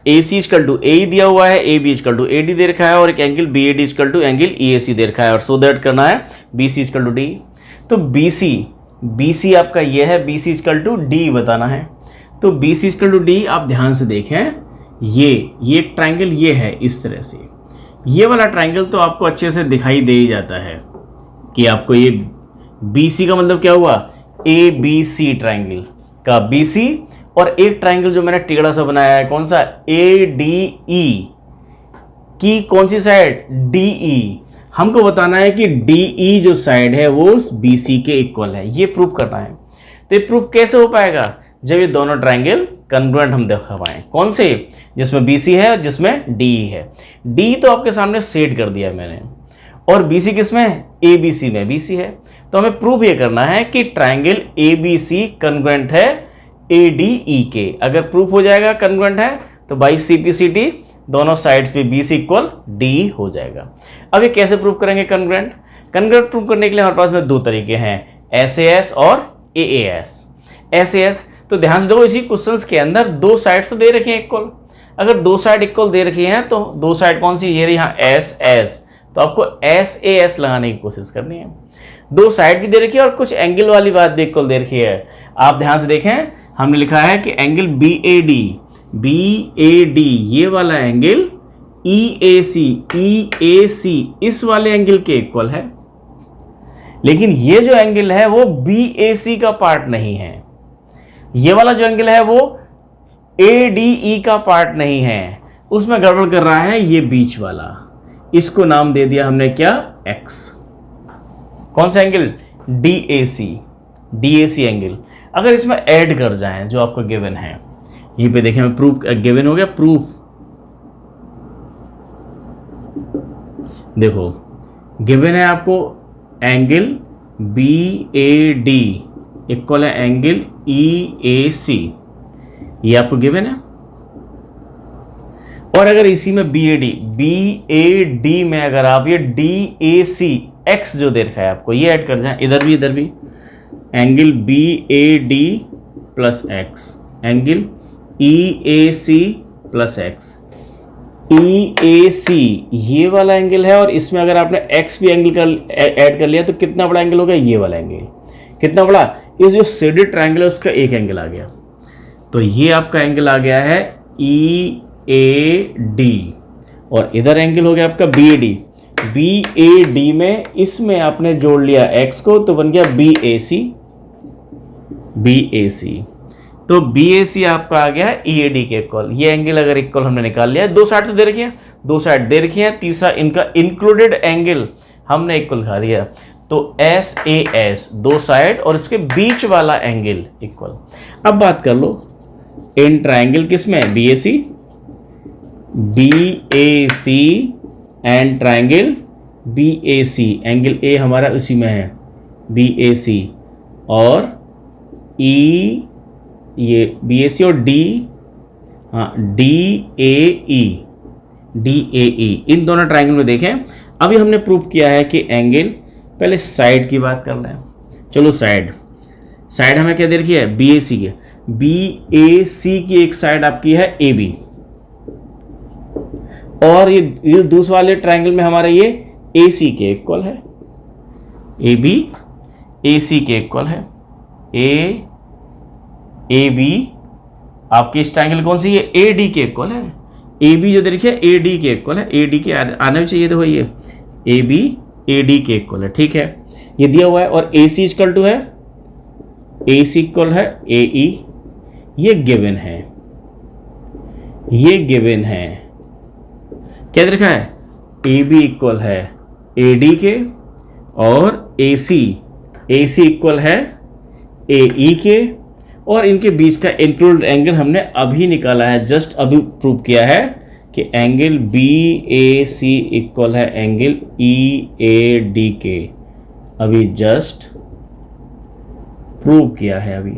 AC इक्वल टू ए दिया हुआ है, AB इक्वल टू AD दे रखा है और एक angle BAD equal to angle EAC दे रखा है, और सो दैट करना है BC इक्वल टू D। तो BC आपका ये है, BC इक्वल टू D बताना है। तो BC इक्वल टू D आप ध्यान से देखें, ये एक ट्राइंगल ये है इस तरह से, ये वाला ट्राइंगल तो आपको अच्छे से दिखाई दे ही जाता है कि आपको ये BC का मतलब क्या हुआ, ABC ट्राइंगल का BC, और एक ट्राइंगल जो मैंने टेढ़ा सा बनाया है कौन सा, ADE की कौन सी साइड, DE। हमको बताना है कि DE जो साइड है वो BC के इक्वल है, ये प्रूफ करना है। तो ये प्रूफ कैसे हो पाएगा, जब ये दोनों ट्राइंगल कन्ग्रुएंट हम दिखा पाए, कौन से, जिसमें BC है जिसमें DE है। D तो आपके सामने सेट कर दिया मैंने, और BC किसमें, ABC में BC है। तो हमें प्रूफ ये करना है कि ट्राइंगल ABC कन्ग्रुएंट है ADE के। अगर प्रूफ हो जाएगा कन्ग्रुएंट है तो बाई CP/CT दोनों साइड्स पे BC इक्वल DE हो जाएगा। अब ये कैसे प्रूफ करेंगे कन्ग्रुएंट प्रूफ करने के लिए हमारे पास में दो तरीके हैं, SAS और AAS। SAS तो ध्यान से देखो, इसी क्वेश्चंस के अंदर दो साइड्स तो दे रखी हैं इक्वल। अगर दो साइड इक्वल दे रखी हैं तो दो साइड कौन सी, ये रही यहाँ SS, तो आपको SAS लगाने की कोशिश करनी है। दो साइड भी दे रखी है और कुछ एंगल वाली बात भी इक्वल दे रखी है। आप ध्यान से देखें, हमने लिखा है कि एंगल BAD ये वाला एंगल EAC इस वाले एंगल के इक्वल है, लेकिन ये जो एंगल है वो BAC का पार्ट नहीं है। ये वाला जो एंगल है वो ADE का पार्ट नहीं है, उसमें गड़बड़ कर रहा है ये बीच वाला, इसको नाम दे दिया हमने क्या, X। कौन सा एंगल, DAC एंगल। अगर इसमें ऐड कर जाएं जो आपको गिवन है, ये पे देखें प्रूफ गिवन हो गया, प्रूफ देखो गिवन है आपको एंगल BAD इक्वल है एंगल EAC, ये आपको गिवन है। और अगर इसी में BAD में अगर आप ये DAC एक्स जो दे रखा है आपको ये ऐड कर जाए, इधर भी angle B A D plus X, angle E A C plus X. E A C ये वाला एंगल है और इसमें अगर आपने एक्स भी एंगल का ऐड कर लिया तो कितना बड़ा एंगल हो गया, ये वाला एंगल कितना बड़ा, इस जो शेडेड ट्रायंगल है उसका एक एंगल आ गया। तो ये आपका एंगल आ गया है ई ए डी और इधर एंगल हो गया आपका B A D. B A D में इसमें आपने जोड़ लिया एक्स को तो बन गया B A C, B A सी। तो बी ए सी आपका आ गया ई ए डी के इक्वल। ये एंगल अगर इक्वल हमने निकाल लिया, दो साइड तो दे रखी है, दो साइड दे रखी है, तीसरा इनका इंक्लूडेड एंगल हमने इक्वल दिखा दिया। तो एस ए एस दो साइड और इसके बीच वाला एंगल इक्वल। अब बात कर लो इन ट्राइंगल किसमें, B A C, B A C and triangle B A C, angle A हमारा उसी में है बी ए सी और ई ये बी ए सी और डी, हाँ D A E, D A ई, इन दोनों ट्राइंगल में देखें। अभी हमने प्रूव किया है कि एंगल, पहले साइड की बात कर लें। चलो साइड हमें क्या दे रखी है, बी ए सी की, बी ए सी की एक साइड आपकी है ए बी और ये दूसरे वाले ट्राइंगल में हमारा ये ए सी के इक्वल है, ए बी ए सी के इक्वल है, ए बी आपकी इस ट्राइंगल कौन सी है, ए डी के इक्वल है। ए बी जो देखिए ए डी के इक्वल है, ए डी के आने भी चाहिए, देखो ये ए बी ए डी के इक्वल है, ठीक है ये दिया हुआ है। और ए सी इक्वल टू है, ए सी इक्वल है ए ई, ये गिवन है, ये गिवन है। क्या देखा है, ए बी इक्वल है ए डी के और ए सी इक्वल है ए ई के और इनके बीच का इंक्लूड एंगल हमने अभी निकाला है, जस्ट अभी प्रूव किया है कि angle B A C equal है एंगल ई ए डी के, अभी जस्ट प्रूव किया है अभी।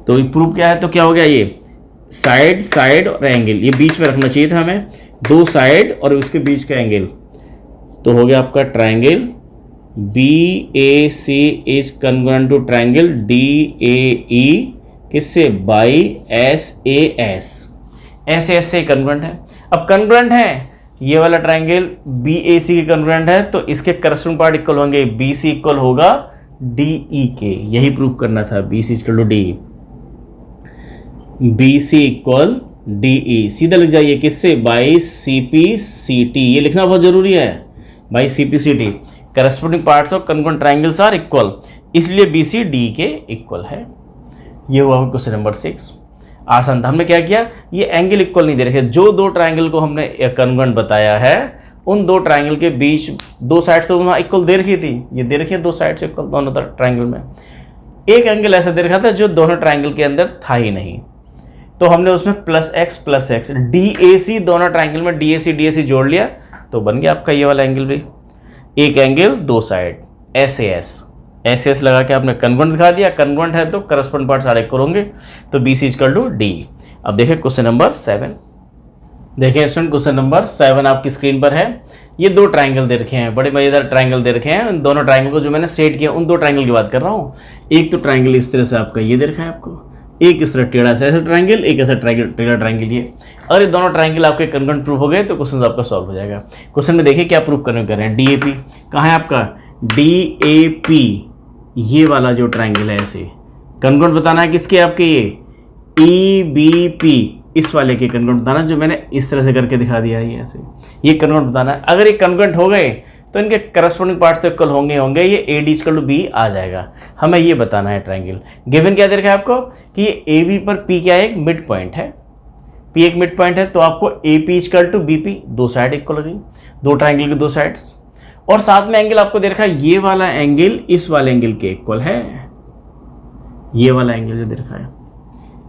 तो प्रूव किया है तो क्या हो गया, ये साइड और एंगल ये बीच में रखना चाहिए था हमें, दो साइड और उसके बीच का एंगल। तो हो गया आपका triangle B A C is congruent to triangle D A E किससे, बाई एस ए एस से कन्ग्रुएंट है। अब कन्ग्रुएंट है ये वाला ट्राइंगल बी ए सी के कन्ग्रुएंट है तो इसके करस्पोंडिंग पार्ट इक्वल होंगे, बी सी इक्वल होगा डी ई के, यही प्रूव करना था, B C equal to D, B C equal D E. सीधा लिख जाइए किससे, by C P C T, ये लिखना बहुत जरूरी है, by C P C T corresponding parts of congruent triangles are equal, इसलिए बी सी डी के इक्वल है। ये हुआ क्वेश्चन नंबर 6, आसान था। हमने क्या किया, ये एंगल इक्वल नहीं दे रखे, जो दो ट्राइंगल को हमने कन्ग्रुएंट बताया है उन दो ट्राइंगल के बीच दो साइड तो वहाँ इक्वल दे रखी थी, ये दे रखी है दो साइड से इक्वल दोनों ट्राइंगल में। एक एंगल ऐसा दे रखा था जो दोनों ट्राइंगल के अंदर था ही नहीं, तो हमने उसमें प्लस एक्स डी ए सी दोनों ट्राइंगल में डी ए सी जोड़ लिया तो बन गया आपका ये वाला एंगल भी। एक एंगल दो साइड एस एस लगा के आपने कन्वर्ट दिखा दिया, कन्वर्ट है तो करस्पोंडिंग पार्ट सारे इक्वल होंगे, तो B C equal to D. अब देखिए क्वेश्चन नंबर 7, देखिए स्टूडेंट क्वेश्चन नंबर 7 आपकी स्क्रीन पर है। ये दो ट्राइंगल दे रखे हैं, बड़े मजेदार ट्राइंगल दे रखे हैं। उन दोनों ट्राइंगल को जो मैंने सेट किया उन दो ट्राइंगल की बात कर रहा हूँ। एक तो ट्राइंगल इस तरह से आपका ये दे रखा है आपको, एक इस तरह टेढ़ा सा ऐसा ट्राइंगल, एक ऐसा टेढ़ा ट्राइंगल ये। अगर ये दोनों ट्राइंगल आपके कन्वर्ट प्रूफ हो गए तो क्वेश्चन आपका सॉल्व हो जाएगा। क्वेश्चन में देखिए क्या प्रूफ करने कर रहे हैं, डी ए पी कहाँ है आपका, डी ए पी ये वाला जो ट्राइंगल है ऐसे कन्वर्ट बताना है किसके, आपके ये ई बी पी इस वाले के कन्वर्ट बताना, जो मैंने इस तरह से करके दिखा दिया है, ये ऐसे ये कन्वर्ट बताना है। अगर ये कन्वर्ट हो गए तो इनके करस्पोंडिंग पार्ट्स तो इक्वल होंगे, ये A D equal to B आ जाएगा। हमें ये बताना है ट्राइंगल गिवन क्या दे रखा है आपको कि ये ए बी पर पी क्या है, एक मिड पॉइंट है, पी एक मिड पॉइंट है, तो आपको A P equal to B P दो साइड इक्वल हो गई, दो ट्राइंगल की दो साइड्स। और साथ में एंगल आपको दे रखा है ये वाला एंगल इस वाले एंगल के इक्वल है, ये वाला एंगल जो दे रखा है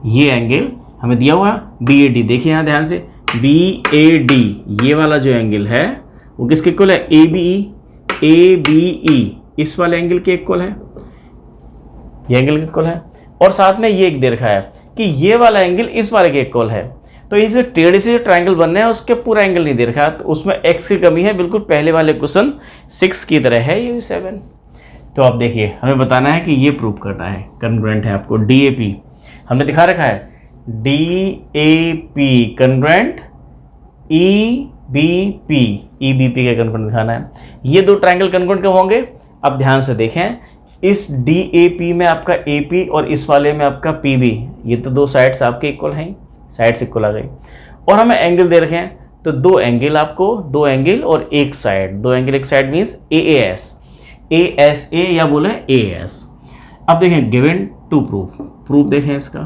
ये एंगल हमें दिया हुआ बी ए डी। देखिए यहाँ ध्यान से बी ए डी ये वाला जो एंगल है वो किसके इक्वल है, ए बी ई इस वाले एंगल के इक्वल है, ये एंगल के इक्वल है। और साथ में ये एक दे रखा है कि ये वाला एंगल इस वाले के इक्वल है, तो ये जो टेढ़े से जो ट्रायंगल बन रहे हैं उसके पूरा एंगल नहीं दे रखा, तो उसमें एक्स की कमी है, बिल्कुल पहले वाले क्वेश्चन 6 की तरह है ये 7। तो आप देखिए हमें बताना है कि ये प्रूव करना है कन्ग्रुएंट है आपको DAP, हमने दिखा रखा है DAP कन्ग्रुएंट EBP का कन्ग्रुएंट दिखाना है। ये दो ट्रायंगल कन्ग्रुएंट कब होंगे? अब ध्यान से देखें, इस DAP में आपका AP और इस वाले में आपका PB, ये तो दो साइड्स आपके इक्वल हैं, साइड्स इक्वल आ गई। और हमें एंगल दे रखे हैं, तो दो एंगल आपको, दो एंगल और एक साइड, दो एंगल एक साइड मीन्स ASA या बोले AS। अब देखें गिवन टू प्रूफ देखें इसका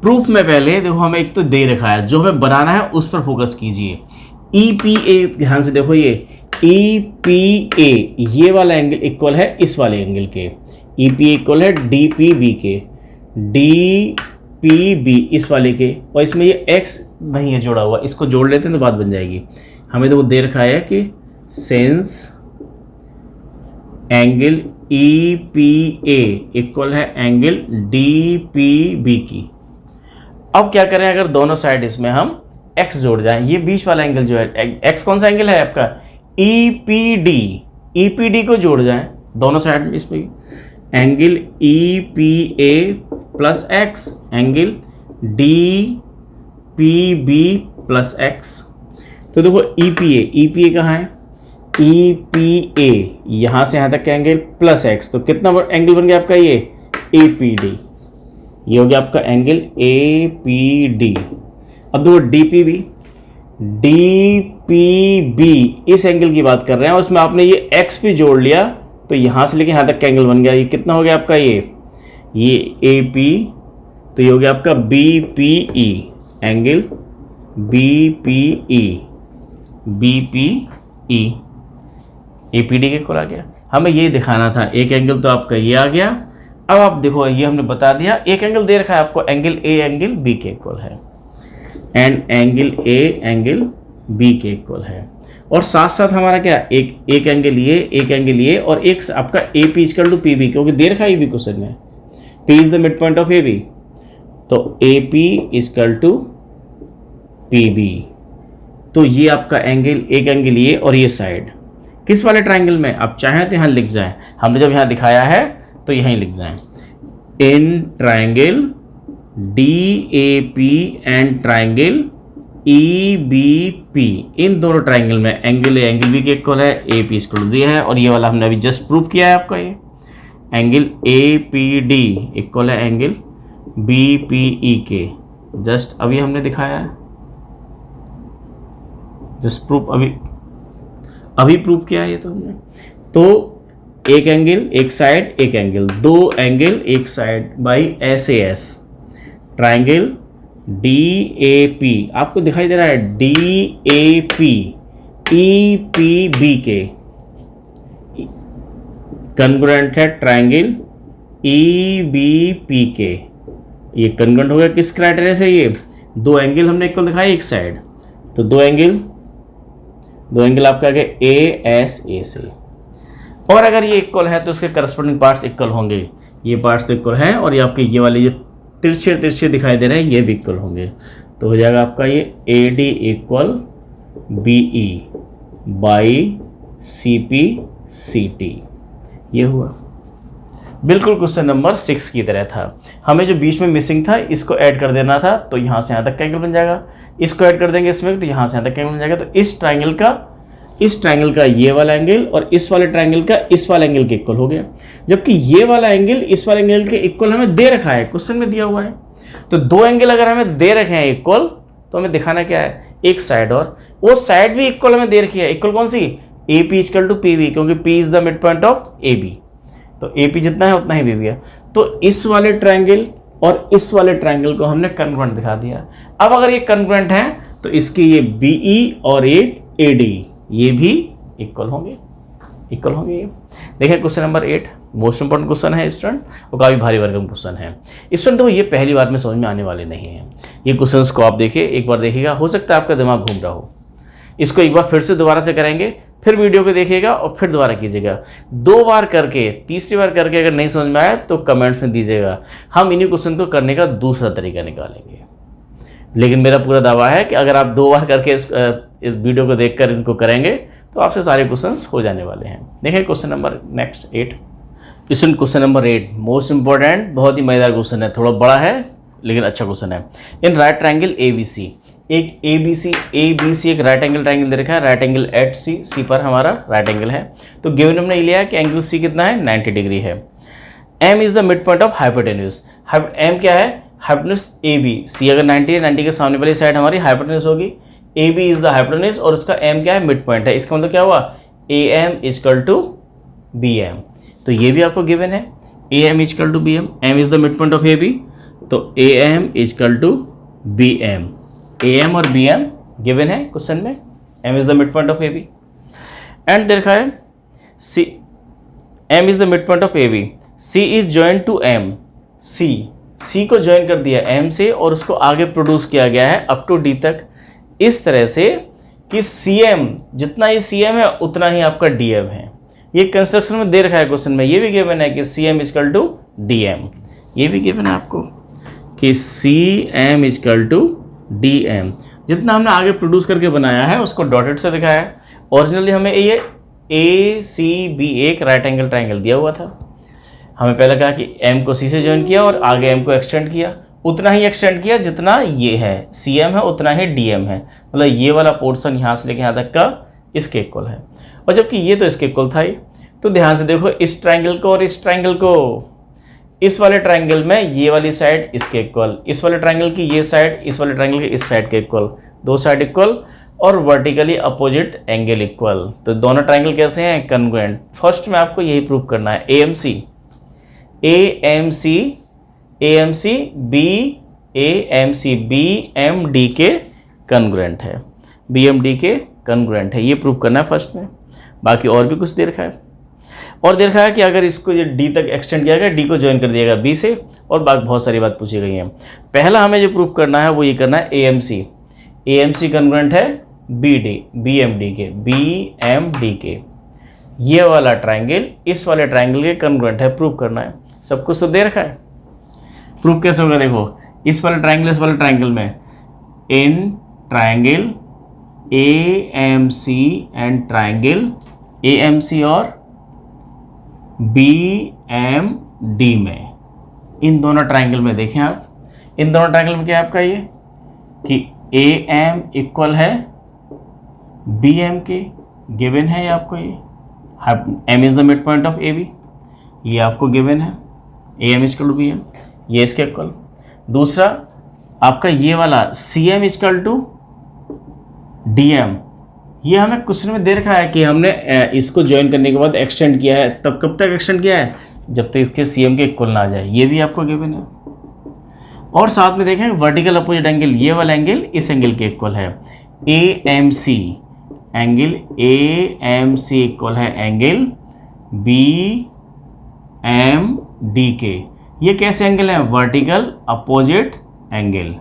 प्रूफ में पहले देखो हमें एक तो दे रखा है, जो हमें बनाना है उस पर फोकस कीजिए। EPA ध्यान से देखो, ये EPA ये वाला एंगल इक्वल है इस वाले एंगल के, EPA इक्वल है DPB के, DPB इस वाले के, और इसमें ये x नहीं है जोड़ा हुआ, इसको जोड़ लेते हैं तो बात बन जाएगी। हमें तो वो दे रखा है कि सेंस एंगल EPA इक्वल है एंगल DPB की। अब क्या करें, अगर दोनों साइड इसमें हम x जोड़ जाएं, ये बीच वाला एंगल जो है x कौन सा एंगल है आपका EPD को जोड़ जाएं दोनों साइड में, इसमें angle EPA plus x angle DPB plus x। तो देखो EPA कहाँ है, EPA यहाँ से यहाँ तक का एंगल प्लस x, तो कितना एंगल बन गया आपका ये APD, ये हो गया आपका एंगल APD। अब देखो DPB इस एंगल की बात कर रहे हैं, उसमें आपने ये x भी जोड़ लिया, तो यहाँ से लेके यहाँ तक का एंगल बन गया, ये कितना हो गया आपका ये AP, तो ये हो गया आपका BPE एंगल BPE APD के इक्वल आ गया। हमें ये दिखाना था, एक एंगल तो आपका ये आ गया। अब आप देखो ये हमने बता दिया, एक एंगल दे रखा है आपको, एंगल A एंगल B के इक्वल है, and angle A angle B के इक्वल है, और साथ साथ हमारा क्या एक एंगल ये, एक एंगल ये, और एक आपका AP इक्वल टू PB, क्योंकि दे रखा है ये भी क्वेश्चन में, P is the mid point of AB, तो AP इक्वल टू PB। तो ये आपका एंगल, एक एंगल ये और ये साइड किस वाले ट्रायंगल में, आप चाहें तो यहाँ लिख जाएं, हमने जब यहाँ दिखाया है तो यहीं लिख जाएं, in triangle DAP and triangle EBP, इन दोनों ट्रायंगल में एंगल A एंगल B के इक्वल है, AP इक्वल दिया है, और ये वाला हमने अभी जस्ट प्रूव किया है आपका, ये एंगल APD इक्वल है एंगल BPE के, जस्ट अभी हमने दिखाया है, जस्ट प्रूफ अभी प्रूव किया है ये तो हमने। तो एक एंगल एक साइड, एक एंगल, दो एंगल एक side by SAS, triangle DAP आपको दिखाई दे रहा है, DAP EPB के कन्ग्रुएंट है ट्रायंगल EBP के। ये कन्ग्रुएंट हो गया किस क्राइटेरिया से, ये दो एंगल हमने इक्वल दिखाया एक साइड, तो दो एंगल आपका आ गया ASA से, और अगर ये इक्वल है तो उसके करस्पॉन्डिंग पार्ट्स इक्वल होंगे, ये पार्ट्स तो इक्वल हैं, और ये आपके ये वाले जो तिरछे दिखाई दे रहे हैं ये भी इक्वल होंगे, तो हो जाएगा आपका ये AD equal BE by CP/CT। ये हुआ बिल्कुल क्वेश्चन नंबर 6 की तरह था। हमें जो बीच में मिसिंग था इसको ऐड कर देना था, तो यहाँ से यहाँ तक का एंगल बन जाएगा, इसको ऐड कर देंगे इसमें, तो यहाँ से यहाँ तक का एंगल बन जाएगा। तो इस ट्रायंगल का ये वाला एंगल और इस वाले ट्रायंगल का इस वाले एंगल के इक्वल हो गया, जबकि ये वाला एंगल इस वाले एंगल के इक्वल हमें दे रखा है, क्वेश्चन में दिया हुआ है। तो दो एंगल अगर हमें दे रखे हैं इक्वल, तो हमें दिखाना क्या है, एक साइड, और वो साइड भी इक्वल हमें दे रखी है, इक्वल कौन सी, AP इक्वल टू PB, क्योंकि P is the mid point of AB, तो AP जितना है उतना ही BB है। तो इस वाले ट्रायंगल और इस वाले ट्रायंगल को हमने कन्ग्रुएंट दिखा दिया। अब अगर ये कन्ग्रुएंट है तो इसकी ये BE और एक AD ये भी इक्वल होंगे ये। देखिए question number 8 most important question है स्टूडेंट, और काफ़ी भारी वर्गम क्वेश्चन है स्टूडेंट। तो ये पहली बार में समझ में आने वाले नहीं है, ये क्वेश्चंस को आप देखिए, एक बार देखिएगा, हो सकता है आपका दिमाग घूम रहा हो, इसको एक बार फिर से दोबारा से करेंगे, फिर वीडियो को देखिएगा और फिर दोबारा कीजिएगा, 2 बार करके, तीसरी बार करके अगर नहीं समझ में आया तो कमेंट्स में दीजिएगा, हम इन्हीं क्वेश्चन को करने का दूसरा तरीका निकालेंगे। लेकिन मेरा पूरा दावा है कि अगर आप 2 बार करके इस वीडियो को देखकर इनको करेंगे तो आपसे सारे क्वेश्चंस हो जाने वाले हैं। देखिए question number next 8। Question number 8 most important, बहुत ही मजेदार क्वेश्चन है, थोड़ा बड़ा है लेकिन अच्छा क्वेश्चन है। इन राइट ट्रायंगल ABC, एक ABC एक राइट एंगल ट्रायंगल दे रखा है, राइट एंगल एट सी पर हमारा राइट एंगल है। तो गिवन हमने लिया है कि एंगल C कितना है, 90 डिग्री है। M is the mid point of hypotenuse. M क्या है, हाइपोटेन्यूज AB, C अगर 90 है, 90 के सामने वाली साइड हमारी हाइपोटेन्यूज होगी, AB इज द हाइपोटेन्यूज और उसका M क्या है, मिड पॉइंट है। इसका मतलब क्या हुआ, AM इक्वल टू BM। तो ये भी आपको गिवन है, AM equal to BM, M is the mid point of AB, तो AM equal to BM। AM और BM गिवन है क्वेश्चन में, M is the mid point of AB and देखा है C, M is the mid point of AB, C is joined to M, C को join कर दिया M से और उसको आगे प्रोड्यूस किया गया है अप टू D तक, इस तरह से कि CM जितना ही CM है उतना ही आपका DM है। ये कंस्ट्रक्शन में दे रखा है क्वेश्चन में, ये भी गिवन है कि CM इक्वल टू DM, ये भी गिवन है आपको कि CM इक्वल टू DM। जितना हमने आगे प्रोड्यूस करके बनाया है उसको डॉटेड से दिखाया है। ओरिजिनली हमें ये ACB एक राइट एंगल ट्रायंगल दिया हुआ था, हमें पहले कहा कि M को C से ज्वाइन किया और आगे M को एक्सटेंड किया, उतना ही एक्सटेंड किया जितना ये है CM है उतना ही DM है, मतलब ये वाला पोर्शन यहाँ से लेके यहाँ तक का इसके इक्वल है, और जबकि ये तो इसके इक्वल था ही। तो ध्यान से देखो इस ट्रायंगल को और इस ट्रायंगल को, इस वाले ट्रायंगल में ये वाली साइड इसके इक्वल, इस वाले ट्रायंगल की ये साइड इस वाले ट्रायंगल के इस साइड के इक्वल, दो साइड इक्वल और वर्टिकली अपोजिट एंगल इक्वल। तो दोनों ट्रायंगल कैसे हैं, कन्ग्रुएंट। फर्स्ट में आपको यही प्रूव करना है, AMC BMD के कन्ग्रुएंट है, BMD के कन्ग्रुएंट है, ये प्रूव करना है फर्स्ट में। बाकी और भी कुछ दे रखा है, और दे रखा है कि अगर इसको ये D तक एक्सटेंड किया गया, D को ज्वाइन कर दिया गया B से, और बाकी बहुत सारी बात पूछी गई है। पहला हमें जो प्रूव करना है वो ये करना है AMC कन्ग्रुएंट है BMD के, ये वाला ट्रायंगल इस वाले ट्रायंगल के कन्ग्रुएंट है, प्रूव करना है। सब कुछ तो दे रखा है, प्रूव कैसे होगा देखो, इस वाले ट्रायंगल में in triangle AMC and triangle AMC और BMD में, इन दोनों ट्रायंगल में देखें आप, इन दोनों ट्रायंगल में क्या है आपका ये कि AM इक्वल है BM के, गिवन है ये आपको, ये M is the mid point of AB, ये आपको गिवन है, AM इक्वल टू BM, ये इसके इक्वल। दूसरा आपका ये वाला CM इक्वल टू DM, ये हमें क्वेश्चन में दे रखा है कि हमने इसको ज्वाइन करने के बाद एक्सटेंड किया है, तब कब तक एक्सटेंड किया है, जब तक इसके CM के इक्वल ना आ जाए, ये भी आपको गिवन है। और साथ में देखें वर्टिकल अपोजिट एंगल, ये वाला एंगल इस एंगल के इक्वल है, AMC इक्वल है एंगल BMD के। ये कैसे एंगल है, वर्टिकल अपोजिट एंगल,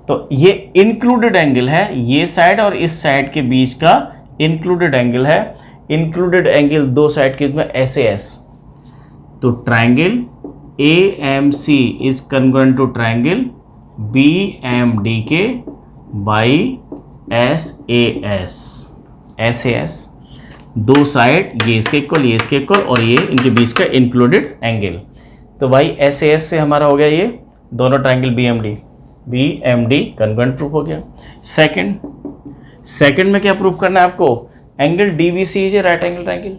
तो ये इंक्लूडेड एंगल है, ये साइड और इस साइड के बीच का इंक्लूडेड एंगल है। इंक्लूडेड एंगल दो साइड के बीच में SAS, तो triangle AMC is congruent to triangle BMD के बाई SAS, दो साइड ये इसके इक्वल और ये इनके बीच का इंक्लूडेड एंगल। तो भाई SAS से हमारा हो गया ये दोनों ट्रायंगल BMD कन्ग्रुएंट प्रूफ हो गया। सेकंड में क्या प्रूफ करना है आपको, angle DBC is right angle triangle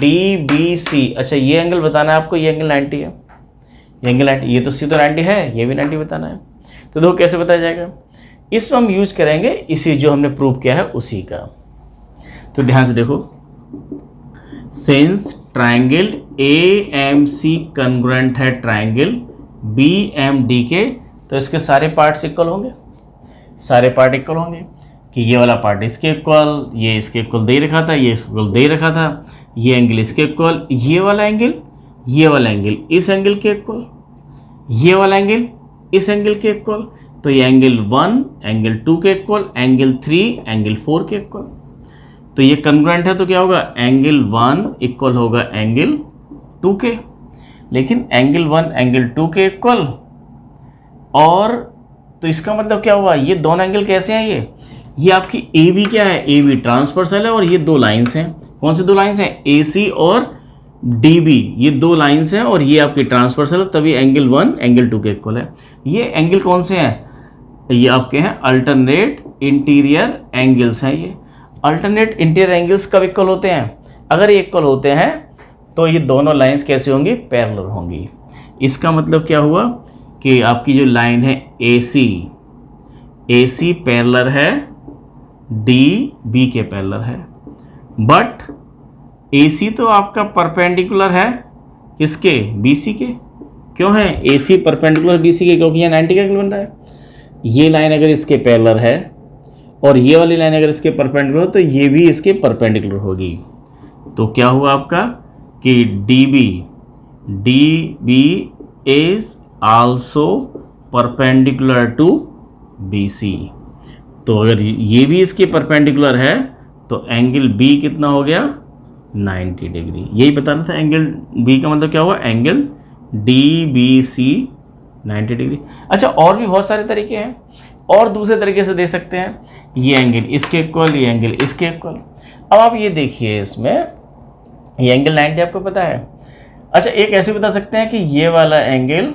DBC। अच्छा ये एंगल बताना है आपको, ये एंगल 90 है, ये एंगल 90, ये तो C तो 90 है, ये भी 90 बताना है। तो देखो कैसे बताया जाएगा, इसमें हम यूज करेंगे इसी जो हमने प्रूव किया है उसी का। तो ध्यान से देखो, सिंस ट्रायंगल AMC कन्ग्रुएंट है ट्रायंगल BMD के, तो इसके सारे पार्ट्स इक्वल होंगे, कि ये वाला पार्ट इसके इक्वल, ये इसके इक्वल दे रखा था, ये इक्वल दे रखा था, ये एंगल इसके इक्वल, ये वाला एंगल इस एंगल के इक्वल, ये वाला एंगल इस एंगल के इक्वल, तो ये एंगल 1 एंगल 2 के इक्वल, एंगल 3 एंगल 4 के इक्वल। तो ये कन्ग्रुएंट है तो क्या होगा, एंगल 1 इक्वल होगा एंगल 2 के। लेकिन एंगल 1 एंगल 2 के इक्वल। और तो इसका मतलब क्या हुआ, ये दोनों एंगल कैसे हैं, ये आपकी ए बी क्या है, ए बी ट्रांसवर्सल है और ये दो लाइंस हैं। कौन सी दो लाइंस हैं, ए सी और डी बी, ये दो लाइंस हैं और ये आपकी ट्रांसवर्सल है, तभी एंगल 1 एंगल 2 के इक्वल है। ये एंगल कौन से हैं, ये आपके हैं अल्टरनेट इंटीरियर एंगल्स हैं। ये अल्टरनेट इंटीरियर एंगल्स कब इक्वल होते हैं, अगर ये इक्वल होते हैं तो ये दोनों लाइंस कैसे होंगी, पैरेलल होंगी। इसका मतलब क्या हुआ कि आपकी जो लाइन है ए सी पैरेलल है डी बी के पैरेलल है, बट ए सी तो आपका परपेंडिकुलर है किसके, बी सी के। क्यों है ए सी परपेंडिकुलर बी सी के, क्योंकि यहाँ 90 का एंगल बन रहा है। ये लाइन अगर इसके पैरेलल है और ये वाली लाइन अगर इसके परपेंडिकुलर तो ये भी इसके परपेंडिकुलर होगी। तो क्या हुआ आपका कि D B is also perpendicular to B C. तो अगर ये भी इसके परपेंडिकुलर है तो एंगल बी कितना हो गया, 90 डिग्री। यही बताना था, एंगल बी का मतलब क्या हुआ, angle D B C 90 degree. अच्छा, और भी बहुत सारे तरीके हैं, और दूसरे तरीके से दे सकते हैं, ये एंगल इसके इक्वल, ये एंगल इसके इक्वल। अब आप ये देखिए, इसमें ये एंगल 90 आपको पता है। अच्छा, एक ऐसे बता सकते हैं कि ये वाला एंगल,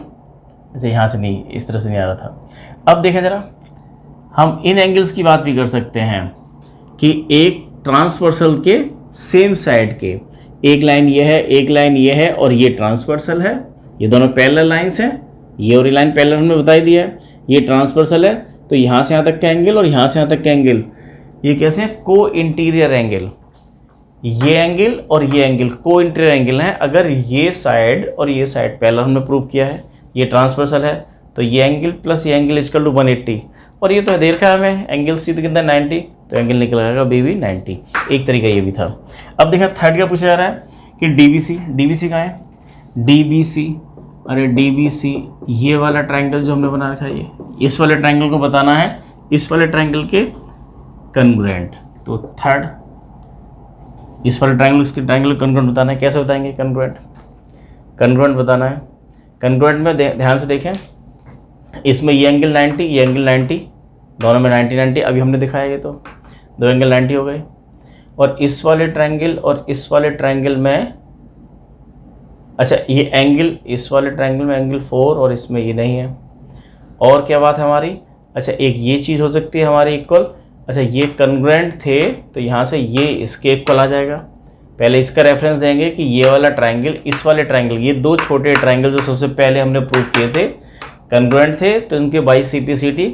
अच्छा यहाँ से नहीं, इस तरह से नहीं आ रहा था। अब देखें ज़रा, हम इन एंगल्स की बात भी कर सकते हैं कि एक ट्रांसवर्सल के सेम साइड के, एक लाइन ये है, एक लाइन ये है और ये ट्रांसवर्सल है, ये दोनों पैरेलल लाइंस हैं, ये और ये लाइन पैरेलल हमने बता ही दिया है, ये ट्रांसवर्सल है। तो यहाँ से यहाँ तक का एंगल और यहाँ से यहाँ तक का एंगल, ये कैसे हैं, को इंटीरियर एंगल। ये एंगल और ये एंगल को इंटीरियर एंगल है। अगर ये साइड और ये साइड पैरेलल हमने प्रूव किया है, ये ट्रांसवर्सल है, तो ये एंगल प्लस ये एंगल इक्वल टू 180, और ये तो दे रखा है हमें एंगल सी तो कितना 90, तो एंगल निकल आएगा बी भी 90। एक तरीका ये भी था। अब देखा थर्ड का पूछा जा रहा है कि डीबीसी कहाँ है, डीबीसी, अरे डीबीसी ये वाला ट्रायंगल जो हमने बना रखा है, ये इस वाले ट्रायंगल को बताना है, इस वाले ट्रायंगल के कन्ग्रुएंट। तो थर्ड, इस वाले ट्रायंगल इसके ट्रायंगल को कन्ग्रुएंट बताना है। कैसे बताएंगे, कन्ग्रुएंट बताना है। कन्ग्रुएंट में ध्यान से देखें, इसमें ये एंगल 90, ये एंगल 90, दोनों में 90 अभी हमने दिखाया, ये तो दो एंगल 90 हो गए। और इस वाले ट्रायंगल और इस वाले ट्रायंगल में, अच्छा ये एंगल इस वाले ट्रायंगल में एंगल 4 और इसमें ये नहीं है। और क्या बात है हमारी, अच्छा एक ये चीज़ हो सकती है हमारी इक्वल, अच्छा ये कन्ग्रुएंट थे तो यहाँ से ये इसके इक्वल आ जाएगा। पहले इसका रेफरेंस देंगे कि ये वाला ट्रायंगल इस वाले ट्रायंगल, ये दो छोटे ट्रायंगल जो सबसे पहले हमने प्रूव किए थे कन्ग्रुएंट थे, तो इनके बाई CP/CT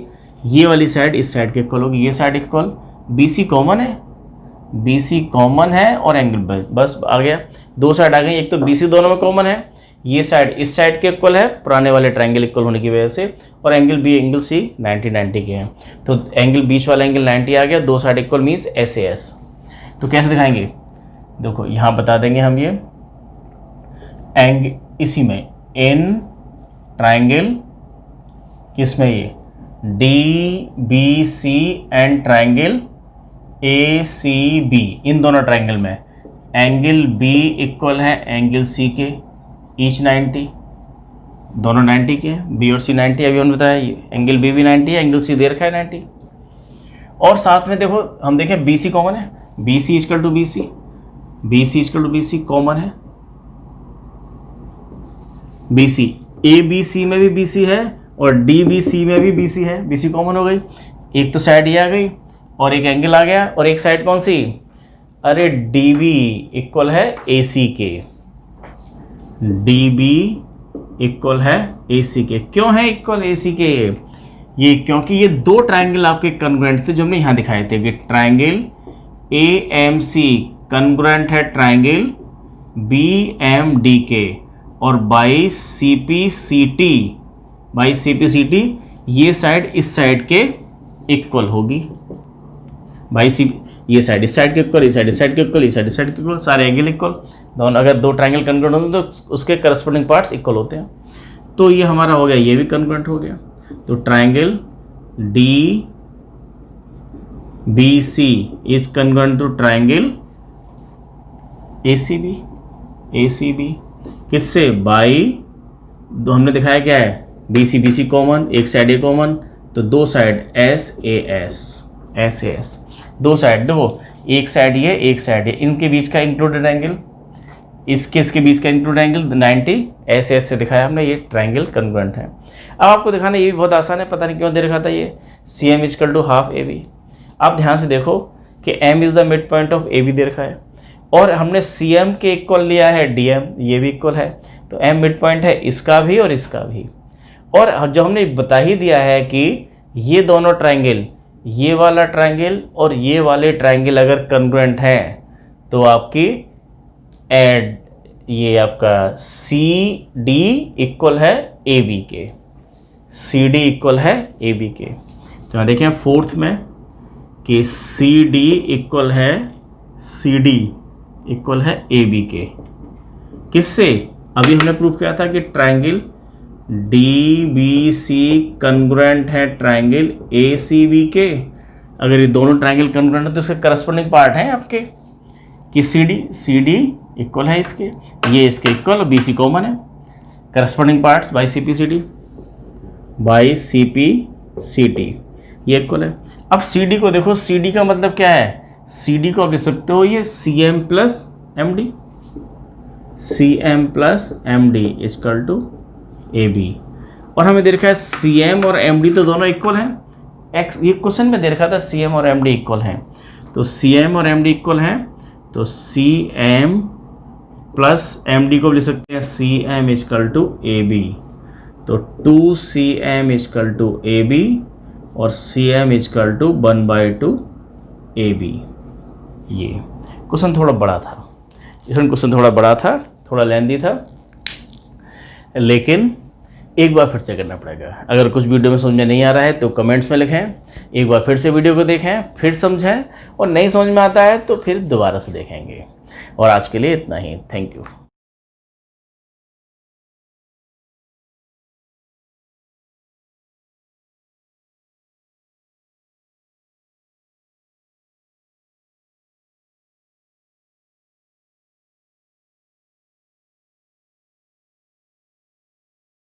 ये वाली साइड इस साइड के इक्वल होगी, ये साइड इक्वल, BC कॉमन है, BC कॉमन है और एंगल बस आ गया, दो साइड आ गई। एक तो BC दोनों में कॉमन है, ये साइड इस साइड के इक्वल है पुराने वाले ट्रायंगल इक्वल होने की वजह से, और एंगल B एंगल C 90 के हैं, तो एंगल बीच वाला एंगल 90 आ गया, दो साइड इक्वल मीन्स SAS। तो कैसे दिखाएंगे, देखो यहाँ बता देंगे हम ये इसी में इन ट्रायंगल किसमें, ये DBC एंड ट्रायंगल ACB, इन दोनों ट्रायंगल में एंगल B इक्वल है एंगल C के, ईच 90, दोनों 90 के, B और C 90, अभी हमने बताया एंगल B भी 90 है, एंगल C दे रखा है 90। और साथ में देखो हम देखें BC कॉमन है, BC equal to BC, BC equal to BC common है, BC ABC में भी BC है और DBC में भी BC है, BC कॉमन हो गई। एक तो साइड ये आ गई और एक एंगल आ गया, और एक साइड कौन सी, अरे DB इक्वल है AC के, DB इक्वल है AC के। क्यों है इक्वल AC के, ये क्योंकि ये दो ट्रायंगल आपके कन्ग्रुएंट थे जो हमने यहाँ दिखाए थे कि ट्रायंगल AMC कन्ग्रुएंट है ट्रायंगल BMD के, और बाई CP/CT ये साइड इस साइड के इक्वल होगी, ये साइड इस साइड के इक्वल, इस साइड इस साइड के इक्वल, इस साइड इस साइड के इक्वल, सारे एंगल इक्वल, दोनों अगर दो ट्रायंगल कन्ग्रुएंट होते हैं तो उसके करस्पॉन्डिंग पार्ट्स इक्वल होते हैं। तो ये हमारा हो गया, ये भी कन्ग्रुएंट हो गया। तो triangle DBC is congruent to triangle ACB। किससे? बाई, दो हमने दिखाया क्या है, BC कॉमन, एक साइड ए कॉमन, तो दो साइड SAS, दो साइड देखो, एक साइड ये, एक साइड ये, इनके बीच का इंक्लूडेड एंगल, इसके बीच का इंक्लूड एंगल 90, SS से दिखाया हमने, ये ट्राइंगल कन्ग्रुएंट है। अब आपको दिखाना ये भी बहुत आसान है, पता नहीं क्यों दे रखा था ये, CM equal to half AB। आप ध्यान से देखो कि M is the mid point of AB दे रखा है, और हमने CM के इक्वल लिया है DM, ये भी इक्वल है, तो M मिड पॉइंट है इसका भी और इसका भी। और जो हमने बता ही दिया है कि ये दोनों ट्राइंगल, ये वाला ट्राइंगल और ये वाले ट्राइंगल अगर कन्ग्रुएंट हैं तो आपकी एड ये आपका CD इक्वल है AB के, CD इक्वल है AB के। तो यहाँ देखें फोर्थ में कि CD इक्वल है AB के। किससे? अभी हमने प्रूव किया था कि ट्राइंगल DBC कन्ग्रुएंट है ट्राइंगल ACB के। अगर ये दोनों ट्राइंगल कन्ग्रुएंट है तो इसके करस्पॉन्डिंग पार्ट हैं आपके कि CD इक्वल है इसके, ये इसके इक्वल और BC कॉमन है, corresponding parts by CP CD ये इक्वल है। अब CD को देखो, CD का मतलब क्या है, CD को आप लिख सकते हो ये CM plus MD equal to AB, और हमें दे रखा है CM और MD तो दोनों इक्वल हैं। ये क्वेश्चन में दे रखा था CM और MD इक्वल हैं, तो CM और MD इक्वल हैं, तो CM प्लस MD को लिख सकते हैं CM इक्वल टू AB, तो 2CM इक्वल टू AB और CM इक्वल टू 1/2 AB। ये क्वेश्चन थोड़ा बड़ा था, थोड़ा लेंदी था, लेकिन एक बार फिर से करना पड़ेगा। अगर कुछ वीडियो में समझ में नहीं आ रहा है तो कमेंट्स में लिखें, एक बार फिर से वीडियो को देखें, फिर समझें, और नहीं समझ में आता है तो फिर दोबारा से देखेंगे। और आज के लिए इतना ही, थैंक यू।